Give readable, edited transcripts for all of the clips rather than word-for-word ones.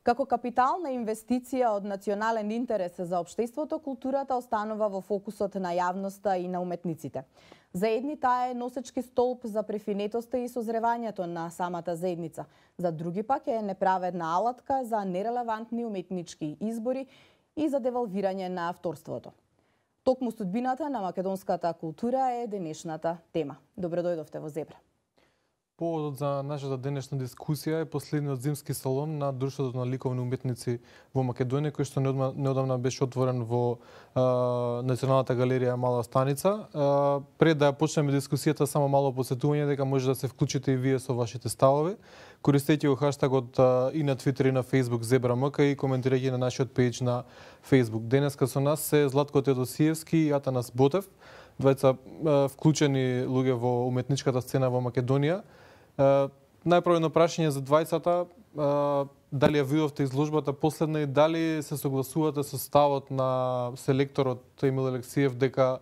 Како капитална инвестиција од национален интерес за општеството, културата останува во фокусот на јавноста и на уметниците. За едни таа е носечки столб за префинетоста и созревањето на самата заедница. За други пак е неправедна алатка за нерелевантни уметнички избори и за девалвирање на авторството. Токму судбината на македонската култура е денешната тема. Добро дојдовте во Зебра. Поводот за нашата денешна дискусија е последниот зимски салон на Друштвото на ликовни уметници во Македонија, кој што неодамна беше отворен во Националната галерија Мала Станица. Пред да почнеме дискусијата, само мало посетување дека може да се вклучите и вие со вашите ставови, користејќи го хаштагот и на Твитер и на Facebook ЗебраМК и коментирајќи на нашиот пејдж на Facebook. Денеска со нас се Златко Теодосиевски и Атанас Ботев, двајца вклучени луѓе во уметничката сцена во Македонија. Најпрво прашање за двајцата, дали ја видовте изложбата последна и дали се согласувате со ставот на селекторот Емил Алексиев дека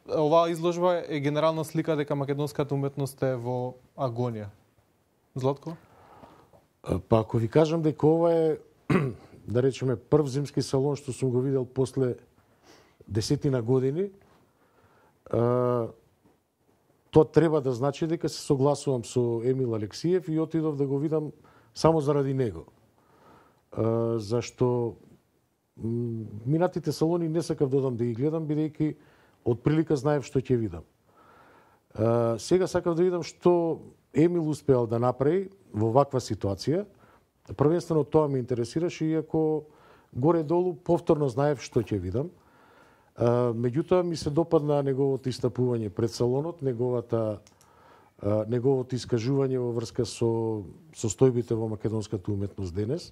оваа изложба е генерална слика дека македонската уметност е во агонија? Златко? Па ако ви кажам дека ова е, да речеме, прв зимски салон што сум го видел после десетина години, тоа треба да значи дека се согласувам со Емил Алексиев и отидов да го видам само заради него. Зашто минатите салони не сакав додам да ги гледам, бидејќи од прилика знаев што ќе видам. Сега сакав да видам што Емил успеал да направи во ваква ситуација. Првенствено тоа ме интересираше, иако горе-долу повторно знаев што ќе видам. Меѓутоа ми се допадна неговото истапување пред салонот, неговото искажување во врска со состојбите во македонската уметност денес.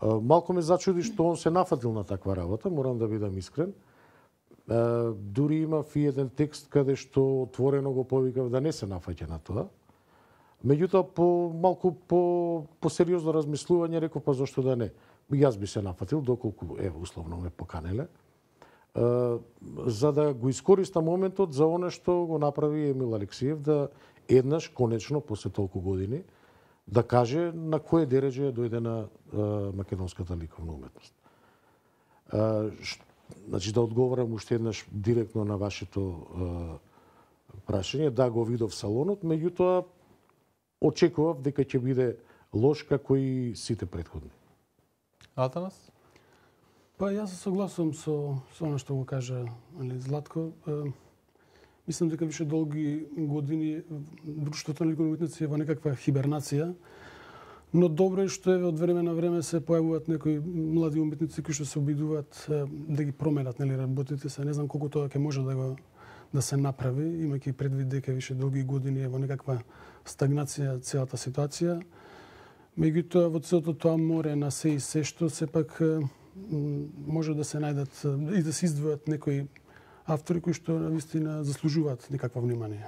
Малку ме зачуди што он се нафатил на таква работа, морам да бидам искрен. Дури имав и еден текст каде што отворено го повикав да не се нафаќа на тоа. Меѓутоа малку по сериозно размислување реков па зошто да не. Јас би се нафатил доколку условно ме поканеле. За да го искористам моментот за она што го направи Емил Алексиев, да еднаш, конечно, после толку години, да каже на кое дереже дојде на македонската ликовна уметност. Значи, да одговорам уште еднаш директно на вашето прашање, да, го видов салонот, меѓутоа очекував дека ќе биде лош како и сите претходни. Атанас? Па јас се согласувам со она што го кажа Златко. Мислам дека више долги години Друштвото на ликовни уметници е во некаква хибернација, но добро е што од време на време се појавуваат некои млади уметници кои што се обидуваат да ги променат работите се. Не знам колку тоа ќе може да се направи, имајќи предвид дека више долги години е во некаква стагнација целата ситуација. Меѓутоа во целото тоа море на се и се што сепак може да се најдат и да се издвојат некои автори кои што навистина заслужуваат некакво внимание.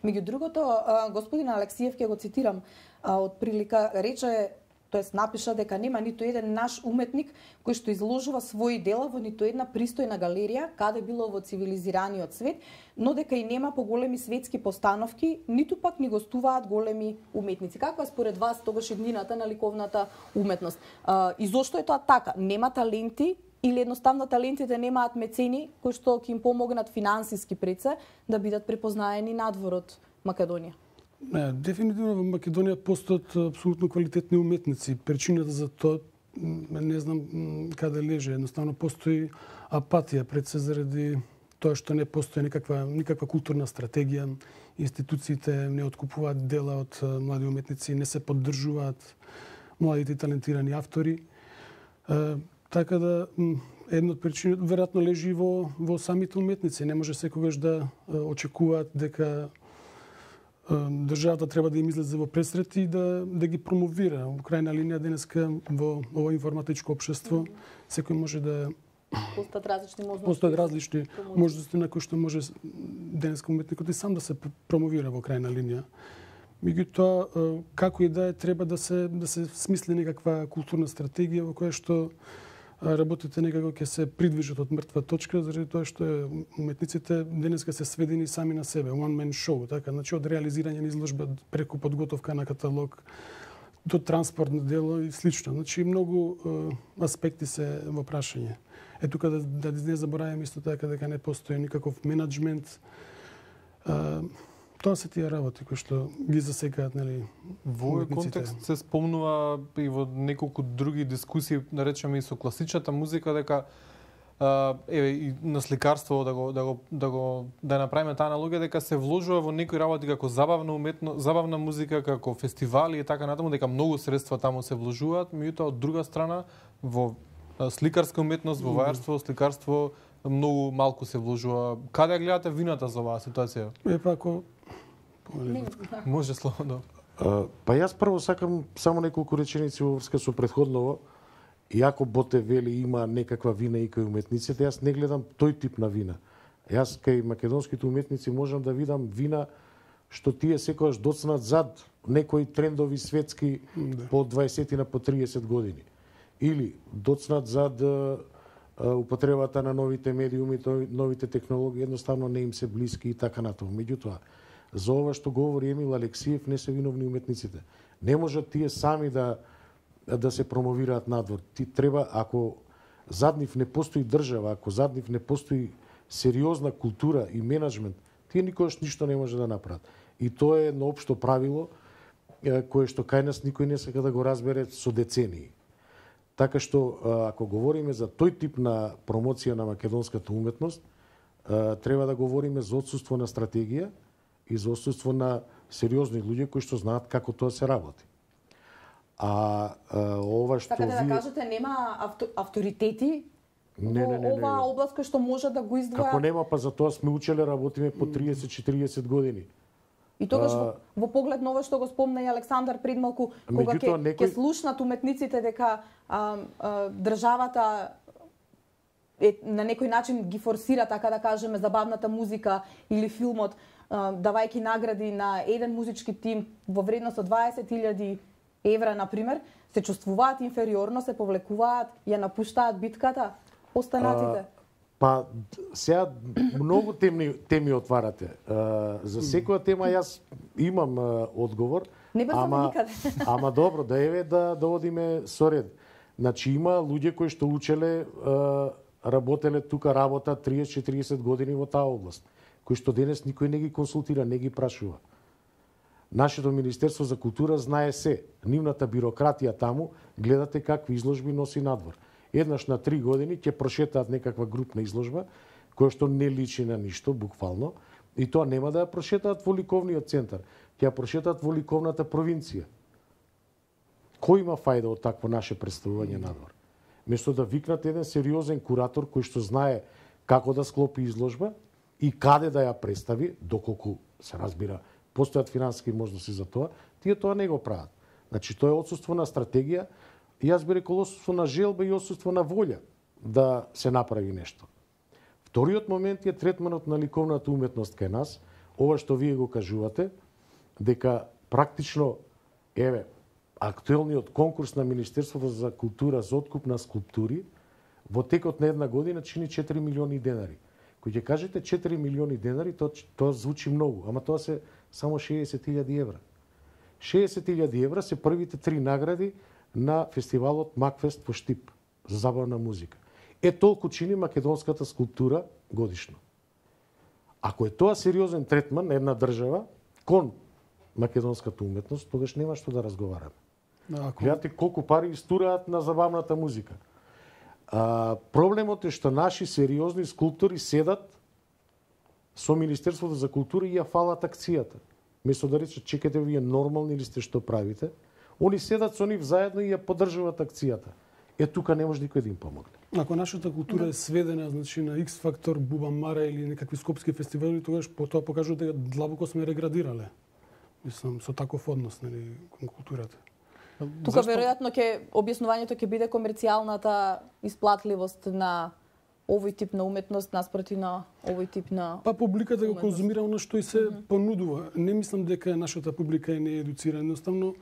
Меѓу другото, господин Алексиев, ќе го цитирам, од прилика рече, тоест напиша дека нема ниту еден наш уметник кој што изложува своји дела во ниту една пристојна галерија, каде било во цивилизираниот свет, но дека и нема поголеми светски постановки, ниту пак ни гостуваат големи уметници. Каква е според вас тогаш иднината на ликовната уметност? И зошто е тоа така? Нема таленти или едноставно талентите немаат мецени кои што ќе им помогнат финансиски пред се да бидат препознаени надвор од Македонија? Не, дефинитивно во Македонија постојат апсолутно квалитетни уметници. Причината за тоа не знам каде лежи. Едноставно постои апатија пред се заради тоа што не постои никаква културна стратегија. Институциите не откупуваат дела од млади уметници, не се поддржуваат младите талентирани автори. Така да една од причините веројатно лежи во самите уметници. Не може секогаш да очекуваат дека државата треба да им излезе во пресрет и да ги промовира. Во крајна линија денеска во ова информатичко општество секој може да постојат различни можности. Постојат различни можности на кои што може денеска уметникот и сам да се промовира во крајна линија. Меѓутоа, како и да е, треба да се смисли некаква културна стратегија во која што работите некако ќе се придвижат од мртва точка, заради тоа што уметниците денеска се сведени сами на себе, one man show, така, значи од реализирање на изложба преку подготовка на каталог, до транспортно дело и слично. Значи многу аспекти се во прашање. Е тука да не забораваме исто така дека не постои никаков менаџмент. Тоа се тие работи кои што ги засекаат, нели? Во овој контекст се спомнува и во неколку други дискусии, да речеме и со класичната музика, дека еве и на сликарство да направиме таа аналогија, дека се вложува во некои работи како забавна музика, како фестивали и така натаму, дека многу средства таму се вложуваат, меѓутоа од друга страна во сликарска уметност, во вајарство, сликарство многу малку се вложува. Каде гледате вината за оваа ситуација? Па ако може слободно. Па јас прво сакам само неколку реченици во врска со претходново. Иако Боте вели има некаква вина и кај уметниците, јас не гледам тој тип на вина. Јас кај македонските уметници можам да видам вина што тие секогаш доцнат зад некои трендови светски по 20 на по 30 години. Или доцнат зад употребата на новите медиуми, новите технологии, едноставно не им се блиски и така натаму. Меѓутоа, за ова што говори Емил Алексиев, не се виновни уметниците. Не можат тие сами да се промовираат надвор. Ти треба, ако зад нив не постои држава, ако зад нив не постои сериозна култура и менаџмент, тие никогаш ништо не може да направат. И тоа е едно општо правило кое што кај нас никој не сака да го разбере со децении. Така што, ако говориме за тој тип на промоција на македонската уметност, треба да говориме за отсуство на стратегија и за отсуство на сериозни луѓе кои што знаат како тоа се работи. Ова што така да кажете, нема авторитети во оваа област кој што може да го издвоја? Како нема, па за тоа сме учеле, работиме по 30-40 години. И тогаш во поглед на ова што го спомна и Александар пред малку, кога ќе слушнат уметниците дека државата на некој начин ги форсира, така да кажеме, забавната музика или филмот, давајќи награди на еден музички тим во вредност од 20.000 евра, например, се чувствуваат инфериорно, се повлекуваат, ја напуштаат битката останатите? Па, сега многу теми отварате. За секоја тема јас имам одговор. Не брзаме никаде. Ама добро, да еве да одиме со ред. Значи има луѓе кои што учеле, работеле тука работа 30-40 години во таа област, кои што денес никој не ги консултира, не ги прашува. Нашето Министерство за култура знае се. Нивната бирократија таму, гледате какви изложби носи надвор. Еднаш на 3 години ќе прошетаат некаква групна изложба, која што не личи на ништо, буквално, и тоа нема да ја прошетаат во ликовниот центар, ќе ја прошетаат во ликовната провинција. Кој има фајда од такво наше представување надвор? Место да викнат еден сериозен куратор кој што знае како да склопи изложба и каде да ја представи, доколку се разбира, постојат финансиски можности за тоа, тие тоа не го прават. Значи, тоа е отсуство на стратегија, и јас би рекол отсуство на желба и отсуство на волја да се направи нешто. Вториот момент е третманот на ликовната уметност кај нас, ова што вие го кажувате, дека практично, еве, актуелниот конкурс на Министерството за култура за откуп на скулптури во текот на една година чини 4 милиони денари. Кој ќе кажете 4 милиони денари, тоа звучи многу, ама тоа се само 60.000 евра. 60.000 евра се првите 3 награди на фестивалот Макфест во Штип за забавна музика. Толку чини македонската скулптура годишно. Ако е тоа сериозен третман на една држава кон македонската уметност, тогаш нема што да разговараме. Гледате колку пари истураат на забавната музика. Проблемот е што наши сериозни скулптори седат со Министерството за култура и ја фалат акцијата. Место да речат, чекате, вие нормални ли сте што правите? Они седат со нив заедно и ја поддржуваат акцијата. Тука не може никој да им помогне. Ако нашата култура е сведена, значи на X Factor, Бубамара или некакви скопски фестивали, тогаш тоа покажува дека длабоко сме реградирале. Мислам, со таков однос, нели, кон културата. Тука веројатно објаснувањето ќе биде комерцијалната исплатливост на овој тип на уметност наспроти на овој тип на Па публиката го конзумира она што и се понудува. Не мислам дека нашата публика е неедуцирана, едноставно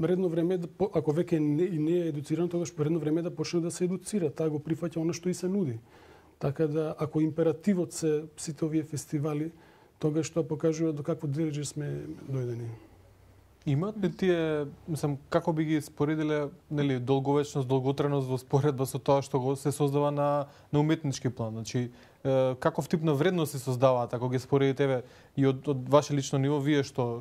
редно време ако веќе не е едуцирана, тогаш редно време да почне да се едуцира, таа го прифаќа она што и се нуди. Така да ако императивот се сите овие фестивали, тогаш тоа покажува до какво дереже сме дојдени. Имаат ли тие, мислам, како би ги споредиле, нели, долговечност, долготрајност во споредба со тоа што го се создава на уметнички план? Значи, каков тип на вредност се создаваат, ако ги споредите еве и од ваше лично ниво, вие што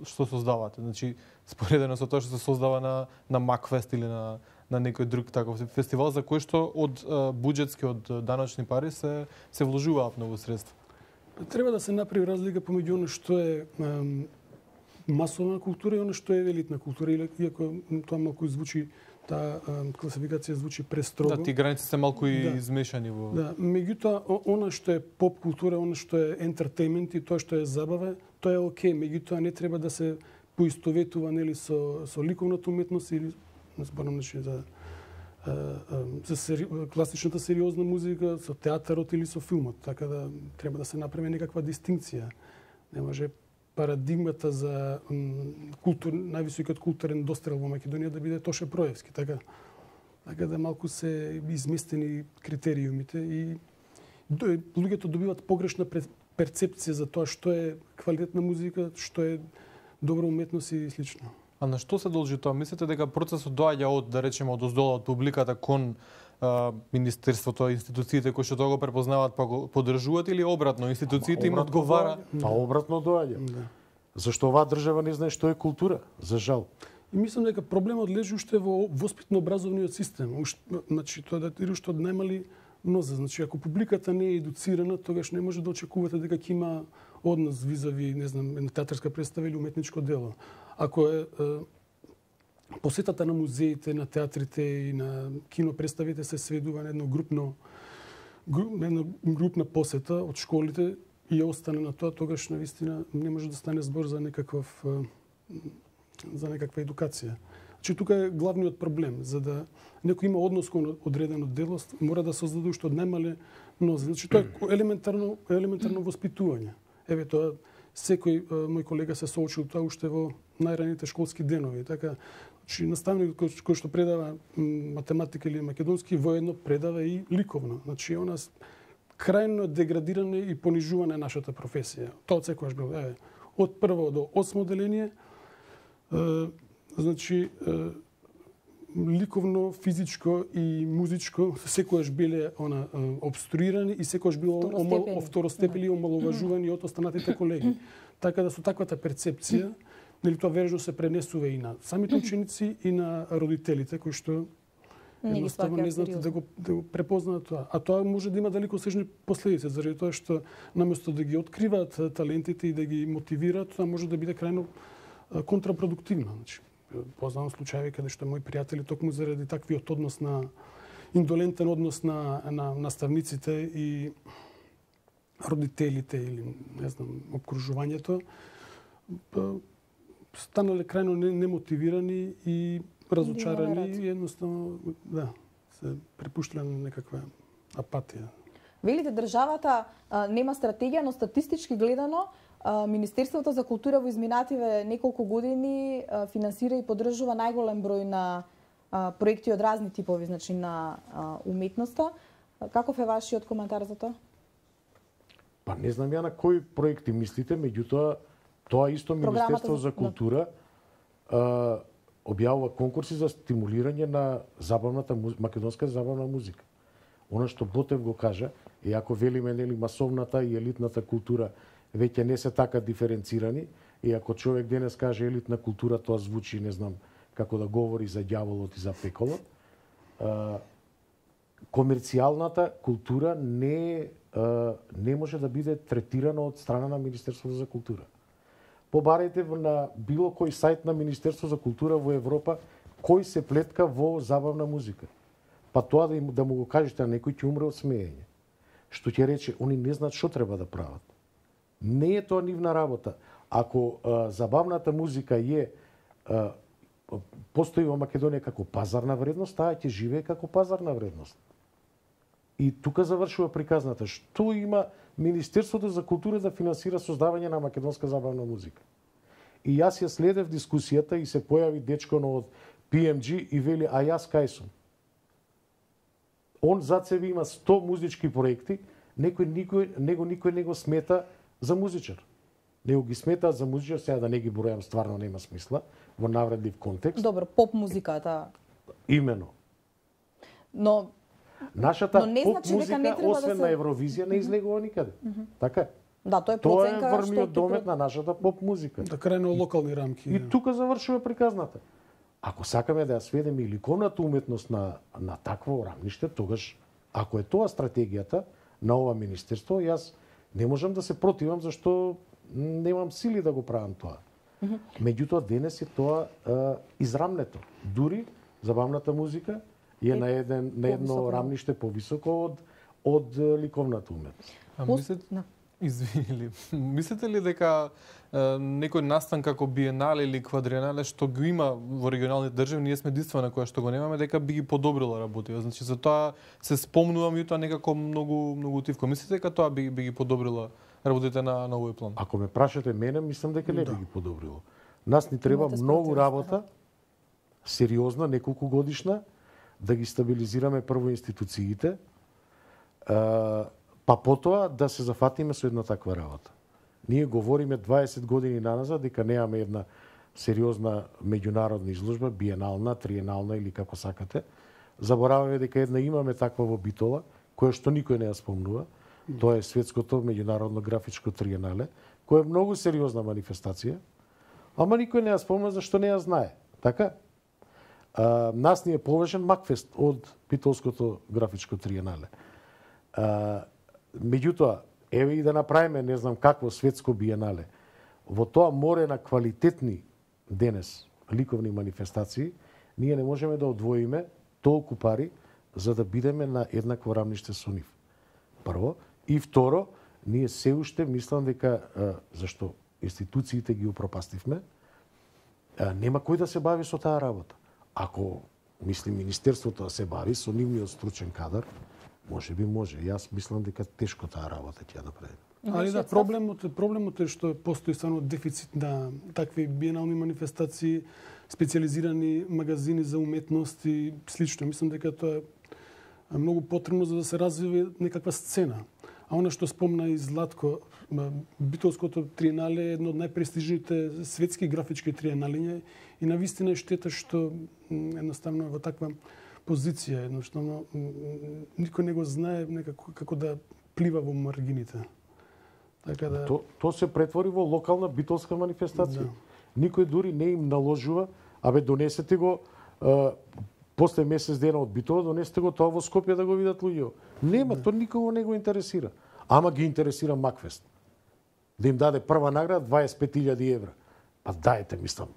создавате? Значи, споредено со тоа што се создава на Макфест или на некој друг таков фестивал за кој што од буџетски, од даночни пари се вложуваат многу средства. Треба да се направи разлика помеѓу оно што е масовна култура и оно што е елитна култура, иако тоа малку звучи, таа класификација звучи престрого. Да, ти граници се малку и измешани во... Да, меѓутоа, оно што е поп култура, оно што е ентертејмент и тоа што е забава, тоа е окей, меѓутоа не треба да се поистоветува, нели, со ликовната уметност или, зборам, значи, за класичната сериозна музика, со театарот или со филмот, така да треба да се направи некаква дистинкција. Не може парадигмата за највисокиот културен дострел во Македонија да биде Тоше Проевски, така да малку се изместени критериумите и луѓето добиваат погрешна перцепција за тоа што е квалитетна музика, што е добра уметност и слично. А на што се должи тоа? Мислите дека процесот доаѓа од, да речеме, од оздола, од публиката кон министерството, институциите кои што тоа го препознаваат па го поддржуваат, или обратно, институциите им одговара? Па обратно доаѓа. Да. Зашто оваа држава не знае што е култура, за жал. И мислам дека проблемот лежи уште во воспитно-образовниот систем. Значи, тоа датира уште од најмали нозе. Значи, ако публиката не е едуцирана, тогаш не може да очекувате дека ќе има однос визави, не знам, една театарска представа или уметничко дело. Ако е посетата на музеите, на театрите и на кинопредставите се сведува на една групна посета од школите и остане на тоа, тогаш навистина не може да стане збор за некаква едукација. Значи тука е главниот проблем, за да некој има однос кон одредено дело, мора да создаде уште од најмале нозе. Значи тоа е елементарно воспитување. Еве тоа секој мој колега се соочил тоа уште во најраните школски денови. Така, значи наставник кој што предава математика или македонски воедно предава и ликовно. Значи она крајно деградиране и понижуване на нашата професија. Тоа секогаш било. Од прво до 8 одделение, значи ликовно, физичко и музичко секогаш биле обструирани и секогаш било второстепени и омаловажувани од останатите колеги. Така да со таквата перцепција, нели тоа веројатно се пренесува и на самите ученици и на родителите кои што едноставно не знаат да го препознаат тоа. А тоа може да има далекосежни последици, заради тоа што наместо да ги откриваат талентите и да ги мотивираат, тоа може да биде крајно контрапродуктивно. Значи, познавам случаи каде што мои пријатели токму заради таквиот однос на индолентен однос на наставниците и родителите или не знам опкружувањето станале крајно немотивирани и разочарани и едноставно се препуштиле на некаква апатија. Велите државата нема стратегија, но статистички гледано Министерството за култура во изминативе неколку години финансира и поддржува најголем број на проекти од разни типови, значи на уметноста. Каков е вашиот коментар за тоа? Па не знам ја на кои проекти мислите, меѓутоа тоа исто Министерство за култура објавува конкурси за стимулирање на македонска забавна музика. Она што Ботев го кажа, и ако велиме нели масовната и елитната култура веќе не се така диференцирани, и ако човек денес каже елитна култура, тоа звучи, не знам, како да говори за ѓаволот и за пеколот. Комерцијалната култура не може да биде третирана од страна на Министерството за култура. Побарајте на било кој сајт на Министерство за култура во Европа кој се плетка во забавна музика. Па тоа да му го кажете на некој ќе умре од смеење. Што ќе рече, они не знаат што треба да прават. Не е тоа нивна работа. Ако забавната музика постои во Македонија како пазарна вредност, таа ќе живее како пазарна вредност. И тука завршува приказната. Што има Министерството за култура да финансира создавање на македонска забавна музика? И јас ја следев дискусијата и се појави дечконо од PMG и вели, а јас кај сум? Он зад себе има 100 музички проекти, никој не го смета за музичар. него ги сметаат за музичар, сега да не ги бројам, стварно нема смисла, во навредлив контекст. Добро, поп музиката. Имено. Но Нашата но не поп значи дека музика, не треба освен да се... на Евровизија, не излегува никаде. Така е. Да, тоа е Тоа е проценка врвниот ќе домет на нашата поп музика. Да крајно локални рамки. И тука завршува приказната. Ако сакаме да ја сведеме и ликовната уметност на такво рамниште, тогаш, ако е тоа стратегијата на ова министерство, јас не можам да се противам, зашто немам сили да го правам тоа. Меѓутоа, денес е тоа израмнето. Дури забавната музика е на едно рамниште повисоко од ликовната уметност. Мислите ли дека некој настан како биенале или квадриенале што го има во регионалните држави, ние сме единствена која што го немаме, дека би ги подобрила работите? Значи за тоа се спомнувам и тоа некако многу утивко. Мислите дека тоа би ги подобрила работите на овој план? Ако ме прашате мене, мислам дека не би ги подобрило. Нас ни треба многу работа, сериозна, неколку годишна, да ги стабилизираме прво институциите, па потоа да се зафатиме со една таква работа. Ние говориме 20 години наназад дека немаме една сериозна меѓународна изложба, биенална, триенална или како сакате. Забораваме дека една имаме таква во Битола, која што никој не ја спомнува. Тоа е светското меѓународно графичко триенале, која е многу сериозна манифестација, ама никој не ја спомна зашто не ја знае. Така? Нас ни е поважен Макфест од Битолското графичко триенале. Меѓутоа, еве и да направиме не знам какво светско биенале. Во тоа море на квалитетни денес ликовни манифестации, ние не можеме да одвоиме толку пари за да бидеме на еднакво рамниште со нив. Прво. И второ, ние се уште мислам дека, зашто институциите ги упропастивме, нема кој да се бави со таа работа. Ако, мисли, Министерството да се бави со нивниот стручен кадар, може би може. Јас мислам дека тешко таа работа ќе ја направи. Али да, проблемот е што постои стварно дефицит на такви биенални манифестации, специализирани магазини за уметност и слично. Мислам дека тоа е многу потребно за да се развива некаква сцена. А она што спомна и Златко, Битолското триенале е едно од најпрестижните светски графички триеналиња и навистина е штета што едноставно во таква позиција, едноставно никој не го знае некако како да плива во маргините. Така да Тоа се претвори во локална битолска манифестација. Да. Никој дури не им наложува, донесете го после месец дена од Битола, донесете го тоа во Скопје да го видат луѓето. Нема, тоа никого не го интересира. Ама ги интересира Макфест. Да им даде прва награда 25.000 евра. Па дајте, мислам.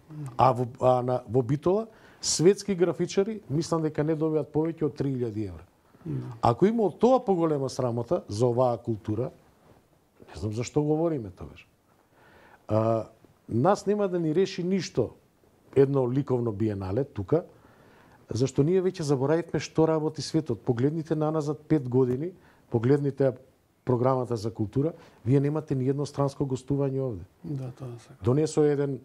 Во Битола светски графичари, мислам дека не добиваат повеќе од 3.000 евра. Ако има од тоа поголема срамота за оваа култура, не знам зашто говориме тогаш. Нас нема да ни реши ништо едно ликовно биенале тука, зашто ние веќе заборавивме што работи светот. Погледните наназад 5 години, погледните програмата за култура, вие немате ни едно странско гостување овде. Да, тоа се. Донесо еден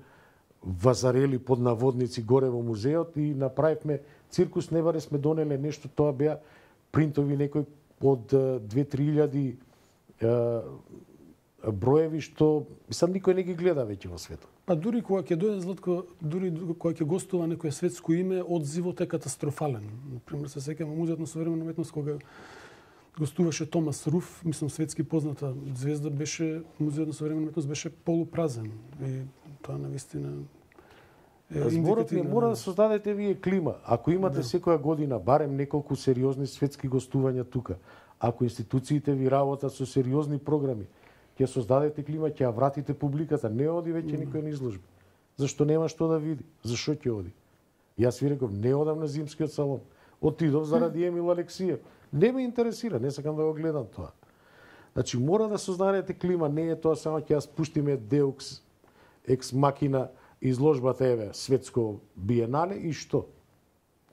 вазарели под наводници горе во музеот и направивме циркус, не баре сме донеле нешто, тоа беа принтови некои од 2-3 000 броеви што мислам никој не ги гледа веќе во светот. Па дури кога ќе дојде Златко, дури кога ќе гостува некое светско име, одзивот е катастрофален. Например, се сеќавам Музеот на современа уметност кога гостуваше Томас Руф, мислам светски позната звезда, беше Музеот на современа уметност беше полупразен и тоа навистина е Зборот ми индикативно. мора да создадете вие клима. Ако имате секоја година барем неколку сериозни светски гостувања тука, ако институциите ви работат со сериозни програми, ќе создадете клима, ќе ја вратите публиката, не оди веќе никој на изложба. Зашто нема што да види? Зашо ќе оди? Јас ви реков, не одам на зимскиот салон. Отидов заради Емил Алексиев. Не ме интересира, не сакам да го гледам тоа. Значи, мора да создадете клима, не е тоа само ќе ја спуштиме Деукс, екс макина, изложбата еве, светско биенале и што?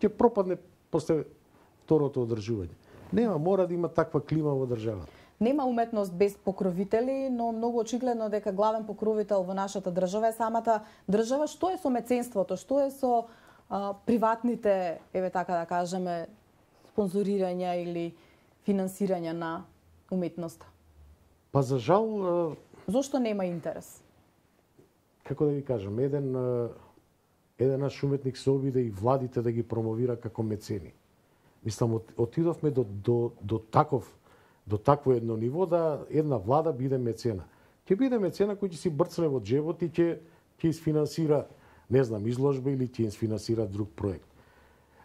Ќе пропадне после второто одржување. Нема, мора да има таква клима во државата. Нема уметност без покровители, но многу очигледно дека главен покровител во нашата држава е самата држава. Што е со меценството? Што е со приватните, еве така да кажеме, спонзорирања или финансирање на уметноста? Па за жал, Зошто нема интерес? како да ви кажам, еден наш уметник се обиде и владите да ги промовира како мецени. Мислам, отидовме до такво едно ниво да една влада биде мецена. Ќе биде мецена кој ќе си брцне во джебот и ќе изфинансира, не знам, изложба или ќе изфинансира друг проект.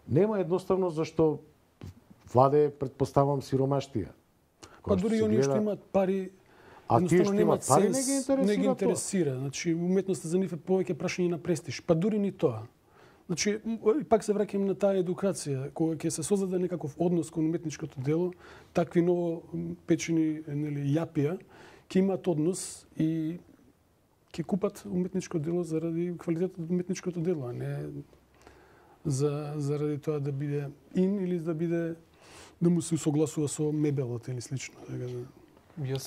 Нема едноставно зашто владе предпоставам сиромаштија. Па дури и оние што имаат пари, едноставно немаат пари, не ги интересира. Значи, уметноста за нив е повеќе прашање на престиж. Па дури ни тоа. Значи, пак се враќам на таа едукација, кога ќе се создаде некаков однос кон уметничкото дело, такви ново печени јапија, ќе имаат однос и ќе купат уметничко дело заради квалитетот на уметничкото дело, а не заради тоа да биде или да му се усогласува со мебелот или слично. Ја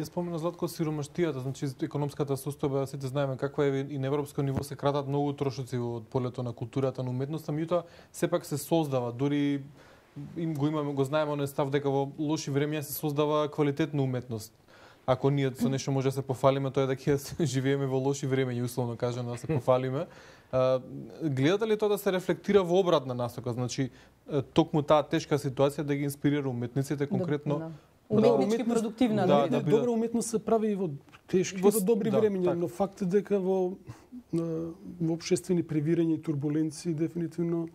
спомена Златко сиромаштијата, значи економската состојба, сите знаеме каква е и на европско ниво се кратат многу трошоци од полето на културата, на уметноста, меѓутоа сепак се создава, дури го знаеме оној став дека во лоши времења се создава квалитетна уметност. Ако ние со нешто може да се пофалиме, тоа е дека живееме во лоши времења, условно кажано да се пофалиме. Гледате ли тоа да се рефлектира во обратна насока? Значи, токму таа тешка ситуација да ги инспирира уметниците конкретно? Уметнички продуктивна. Добра уметност се прави и во тешки, во добри времења, но факт е дека во општествени превирања и турбуленции дефинитивно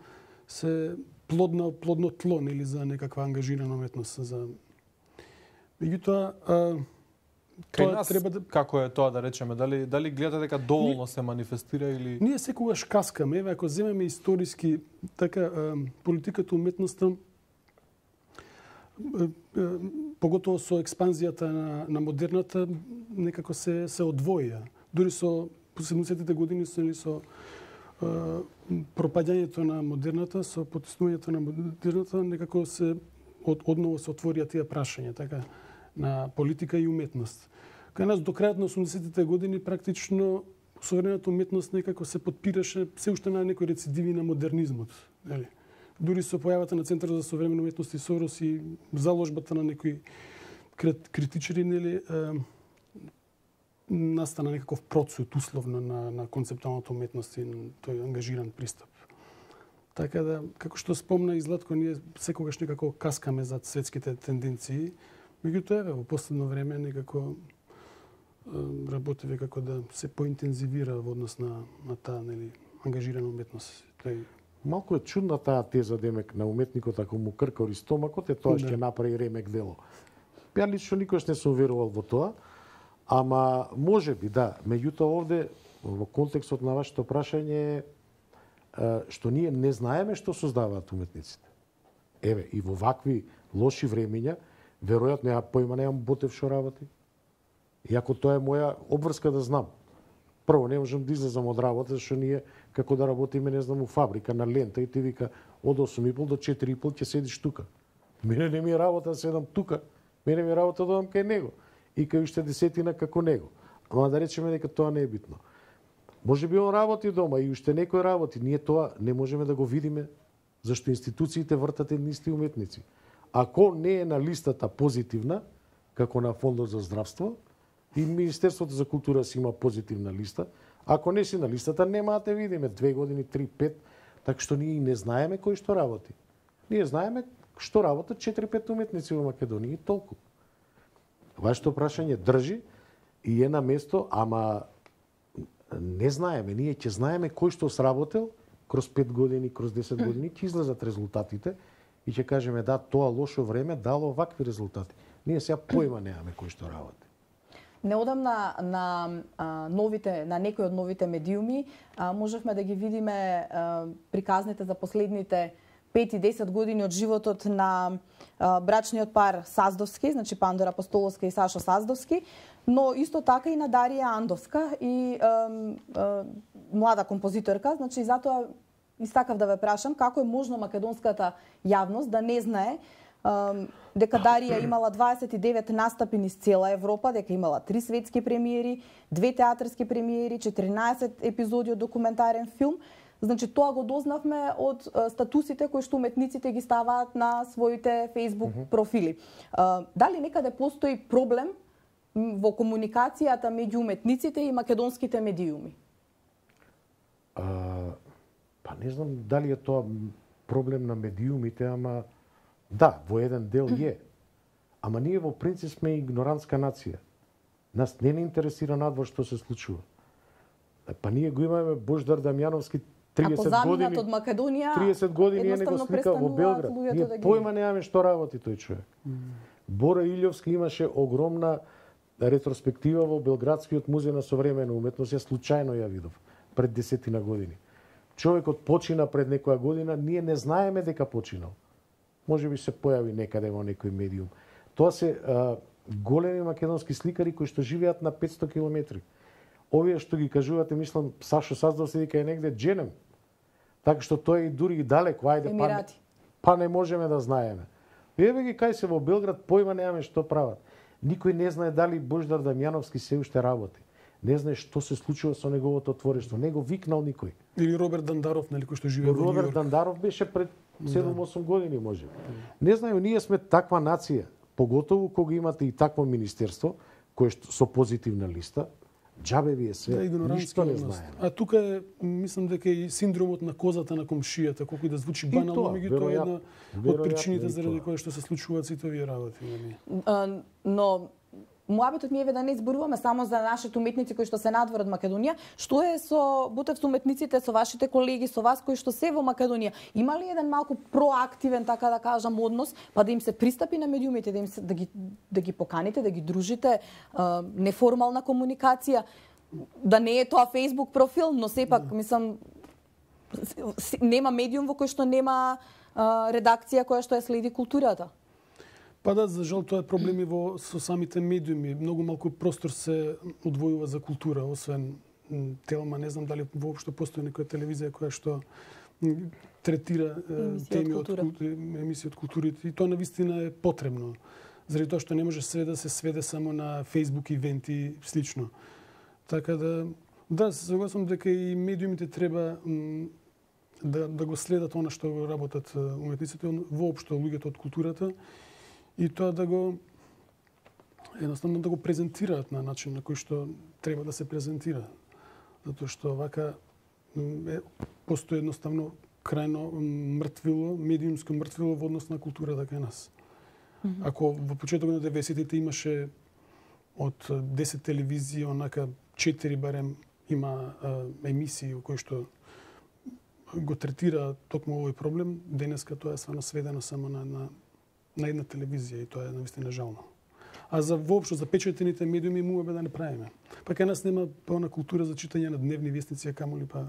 се плодно тло или за некаква ангажирана уметност. Меѓутоа, кај нас треба да... како е тоа да речеме, дали гледате дека доволно се манифестира или ние секогаш каскаме, еве ако земеме историски така политиката уметноста поготово со експанзијата на модерната некако се одвоија. Дури со 70-тите години со пропаѓањето на модерната, со потиснувањето на модерната некако се одново се отворија тие прашања, така на политика и уметност. Кај нас до крајот на 80-тите години практично современата уметност некако се подпираше се уште на некои рецидиви на модернизмот, нели? Дури со појавата на Центарот за современа уметност и Сорос и заложбата на некои критичари, нели, настана некаков процут условно на концептуалната уметност и тој ангажиран пристап. Така да, како што спомна и Златко, ние секогаш некако каскаме зад светските тенденции, меѓутоа во последно време некако работиме како да се поинтензивира во однос на таа нели ангажирана уметност. Малку е чудна таа теза демек на уметникот ако му кркори стомакот е тоа ќе направи ремек дело. Ја лично никош не сум верувал во тоа, ама можеби да, меѓутоа овде во контекстот на вашето прашање што ние не знаеме што создаваат уметниците. Еве и во вакви лоши времења веројатно ја појма немам Ботев што работи. Иако тоа е моја обврска да знам. Прво, не можам да излезам од работа, зашто ние, како да работиме, не знам, у фабрика, на лента, и ти вика, од 8:30 до 4:30 ќе седиш тука. Мене не ми е работа да седам тука, мене ми е работа да одам кај него. И кај уште десетина како него. Ама да речеме дека тоа не е битно. Може би он работи дома и уште некој работи. Ние тоа не можеме да го видиме, зашто институциите вртат едни исти уметници. Ако не е на листата позитивна, како на Фондот за здравство, и Министерството за култура си има позитивна листа, ако не си на листата, нема да те видиме 2 години, 3, 5, така што ние не знаеме кој што работи. Ние знаеме што работат 4-5 уметници во Македонија и толку. Вашето прашање држи и е на место, ама не знаеме. Ние ќе знаеме кој што сработел кроз 5 години, кроз 10 години, ќе излезат резултатите и ќе кажеме да, тоа лошо време дало вакви резултати. Ние сега појма немаме кој што работи. Неодамна на некои од новите медиуми можевме да ги видиме приказните за последните 5 и 10 години од животот на брачниот пар Саздовски, значи Пандора Апостоловска и Сашо Саздовски, но исто така и на Дарија Андовска и млада композиторка, значи затоа истакав да ве прашам како е можно македонската јавност да не знае дека Дарија имала 29 настапи низ цела Европа, дека имала 3 светски премиери, 2 театарски премиери, 14 епизоди од документарен филм. Значи тоа го дознавме од статусите кои што уметниците ги ставаат на своите Facebook профили. Дали некаде постои проблем во комуникацијата меѓу уметниците и македонските медиуми? Па не знам дали е тоа проблем на медиумите, ама да, во еден дел е. Ама ние во принцип сме игнорантска нација. Нас не интересира надвор што се случува. Па ние го имаме Бождар Дамјановски 30 години. од Македонија, 30 години не го слика во Белград. Ние појма немаме што работи тој човек. Бора Илјовски имаше огромна ретроспектива во Белградскиот музеј на современа уметност, ја случајно ја видов пред 10 години. Човекот почина пред некоја година, ние не знаеме дека починал. Може би се појави некаде во некој медиум. Тоа се големи македонски сликари кои што живеат на 500 километри. Овие што ги кажувате, мислам, Сашо Саздал се дека е негде дженем. Така што тој е и дури и далеко, ајде па не можеме да знаеме. Еве ги кај се во Белград, појма немаме што прават. Никој не знае дали Бождар Дамјановски се уште работи. Не знае што се случува со неговото творештво. Не го викнал никој. Или Роберт Дандаров, нели, кој што живее во Њујорк. Роберт Дандаров беше пред 7-8 години, може. Не знаю, ние сме таква нација, поготово кога имате и такво министерство, кое што со позитивна листа, џабе ви е све, ништо не знаеме. А тука е, мислам дека и синдромот на козата на комшијата, колку и да звучи банално, меѓутоа е една од причините заради кои што се случуваат сите овие работи. Но муабетот ми е да не зборуваме само за нашите уметници кои што се надвор од Македонија, што е со Бутевс уметниците, со вашите колеги, со вас кои што се во Македонија? Има ли еден малку проактивен, така да кажам, однос, па да им се пристапи на медиумите, да ги поканите, да ги дружите, неформална комуникација, да не е тоа Facebook профил, но сепак, мислам, нема медиум во кој што нема редакција која што ја следи културата. Па да, за жал тоа е проблеми со самите медиуми. Многу малку простор се одвојува за култура, освен Телма, не знам дали воопшто постои некоја телевизија која што третира теми од емисии од културите. И тоа навистина е потребно. Заради тоа што не може све да се сведе само на Facebook ивенти и слично. Така да, се согласувам дека и медиумите треба да го следат она што го работат уметниците, воопшто луѓето од културата, и тоа да го едноставно да го презентираат на начин на кој што треба да се презентира. Затоа што вака постои едноставно крајно мртвило, медиумско мртвило во однос на културата кај нас. Ако во почетокот на 90-тите имаше од 10 телевизии, онака 4 барем има емисии кои што го третира токму овој проблем, денеска тоа е стварно сведено само на една телевизија и тоа е навистина жално. А за воопшто за печатените медиуми муабе да не правиме. Па кај нас нема пълна култура за читање на дневни вестници, а камоли па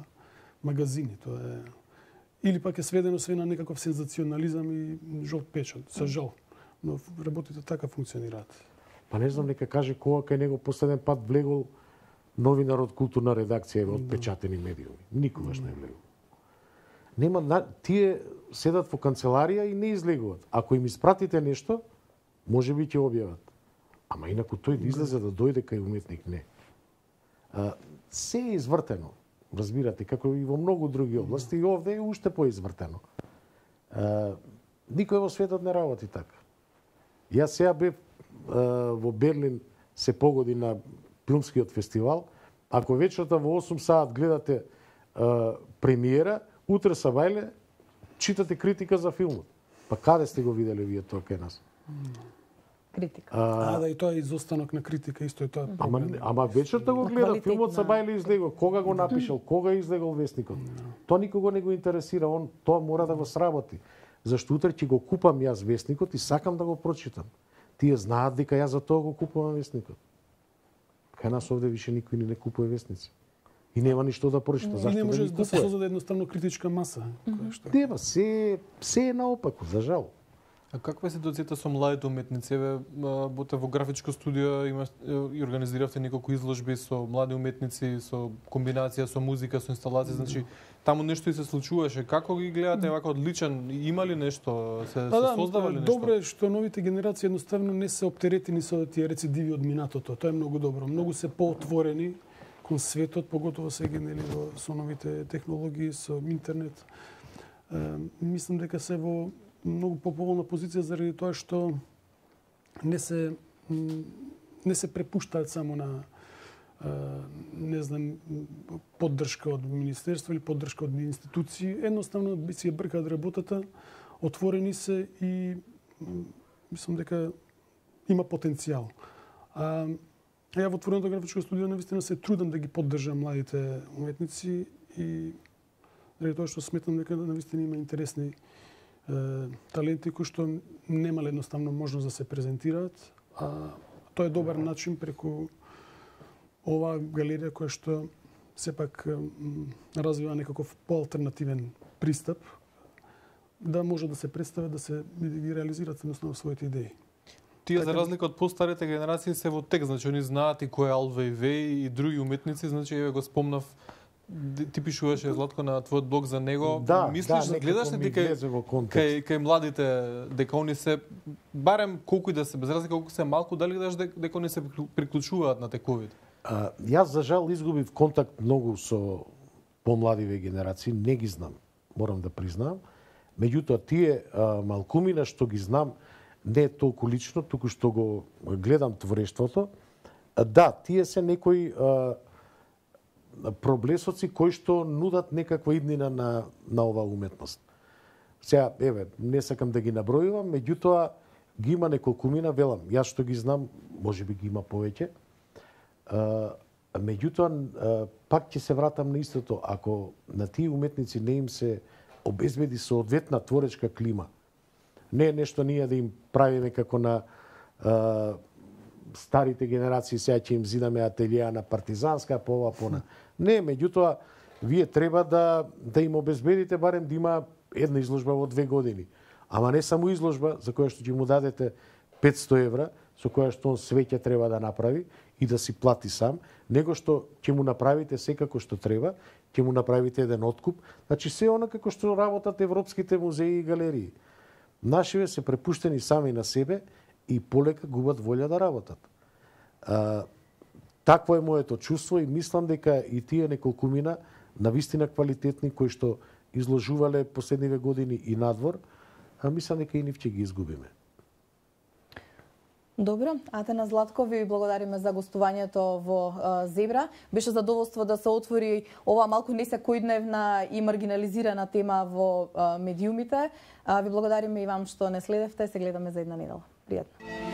магазини. Тоа е или пак е сведено све на некаков сензационализам и жолт печат, со жал. Но работите така функционираат. Па не знам, нека каже кога кај него последен пат влегол новинар од културна редакција од печатени медиуми. Никогаш не влегол. Нема, тие седат во канцеларија и не излегуваат. Ако им испратите нешто, може би ќе објават. Ама инаку тој да излезе да дојде кај уметник, не. Се е извртено, разбирате, како и во многу други области, и овде е уште поизвртено. Никој во светот не работи така. Јас сега бев во Берлин, се погоди на филмскиот фестивал. Ако вечерта во 8 саат гледате премиера, утре сабајле читате критика за филмот. Па каде сте го виделе вие тоа кај нас? Критика. Да, и тоа е изостанок на критика, исто е тоа. Ама вечерта го гледа филмот, сабајле излегол, кога го напишал, кога излегол вестникот. Тоа никого не го интересира, он тоа мора да го сработи. Зашто утре ќе го купам јас вестникот и сакам да го прочитам. Тие знаат дека јас за тоа го купувам вестникот. Кај нас овде више никој не купува вестници. И нема ништо да прочита. Зашто не може да се создаде едноставно критичка маса? Нема, се е наопаку, за жал. А каква е ситуацијата со младите уметници? Боте во графичко студио и организиравте неколку изложби со млади уметници, со комбинација со музика, со инсталации, значи таму нешто и се случуваше. Како ги гледате вака одличен? Има ли нешто? Се создава ли нешто? Добро е што новите генерации едноставно не се оптеретени со тие рецидиви од минатото. Тоа е многу добро. Многу се поотворени кон светот, поготово сега со новите технологии, со интернет. Мислам дека се во многу поповолна позиција заради тоа што не се не се препуштаат само на не знам, поддршка од министерство или поддршка од институции, едноставно би си ја бркаат работата, отворени се и мислам дека има потенцијал. Ја во Отвореното графичко студио навистина се трудам да ги поддржам младите уметници и заради тоа што сметам дека навистина има интересни таленти кои што немале едноставно можност да се презентираат, а тоа е добар начин преку оваа галерија која што сепак развива некаков поалтернативен пристап да може да се представат, да се ги реализираат едноставно своите идеи. Тие за разлика од постарите генерации се во тек, значи они знаат и кој е Ал Вејвеј и други уметници, значи ја го спомнав. Ти пишуваше, Златко, на твојот блог за него. Да, мислиш, гледаш ли ти кај младите дека они се барем колку и да се без разлика колку се малку, дали гледаш дека они се приклучуваат на тековите? Јас за жал изгубив контакт многу со помладиве генерации, не ги знам, морам да признаам. Меѓутоа тие малкумина што ги знам не е толку лично, туку што го гледам творештвото. Да, тие се некои проблесоци кои што нудат некаква иднина на оваа уметност. Сега, еве, не сакам да ги набројувам, меѓутоа ги има неколкумина, велам, јас што ги знам, можеби ги има повеќе. Меѓутоа, пак ќе се вратам на истото. Ако на тие уметници не им се обезбеди соодветна творечка клима, не е нешто ние да им правиме како на старите генерации, сега ќе им зидаме ателија на партизанска, по ова, по она. Не, меѓутоа, вие треба да им обезбедите барем да има една изложба во 2 години. Ама не само изложба, за која што ќе му дадете 500 евра, со која што он свеќе треба да направи и да си плати сам, него што ќе му направите секако што треба, ќе му направите еден откуп. Значи, се она како што работат европските музеи и галерии. Нашиве се препуштени сами на себе и полека губат волја да работат. Такво е моето чувство и мислам дека и тие неколкумина навистина квалитетни кои што изложувале последниве години и надвор, мислам дека и нив ќе ги изгубиме. Добро, Атана Златко, ви благодариме за гостувањето во Зебра. Беше задоволство да се отвори ова малку несекојдневна и маргинализирана тема во медиумите. Ви благодариме и вам што не следевте, се гледаме за една недела. Пријатно.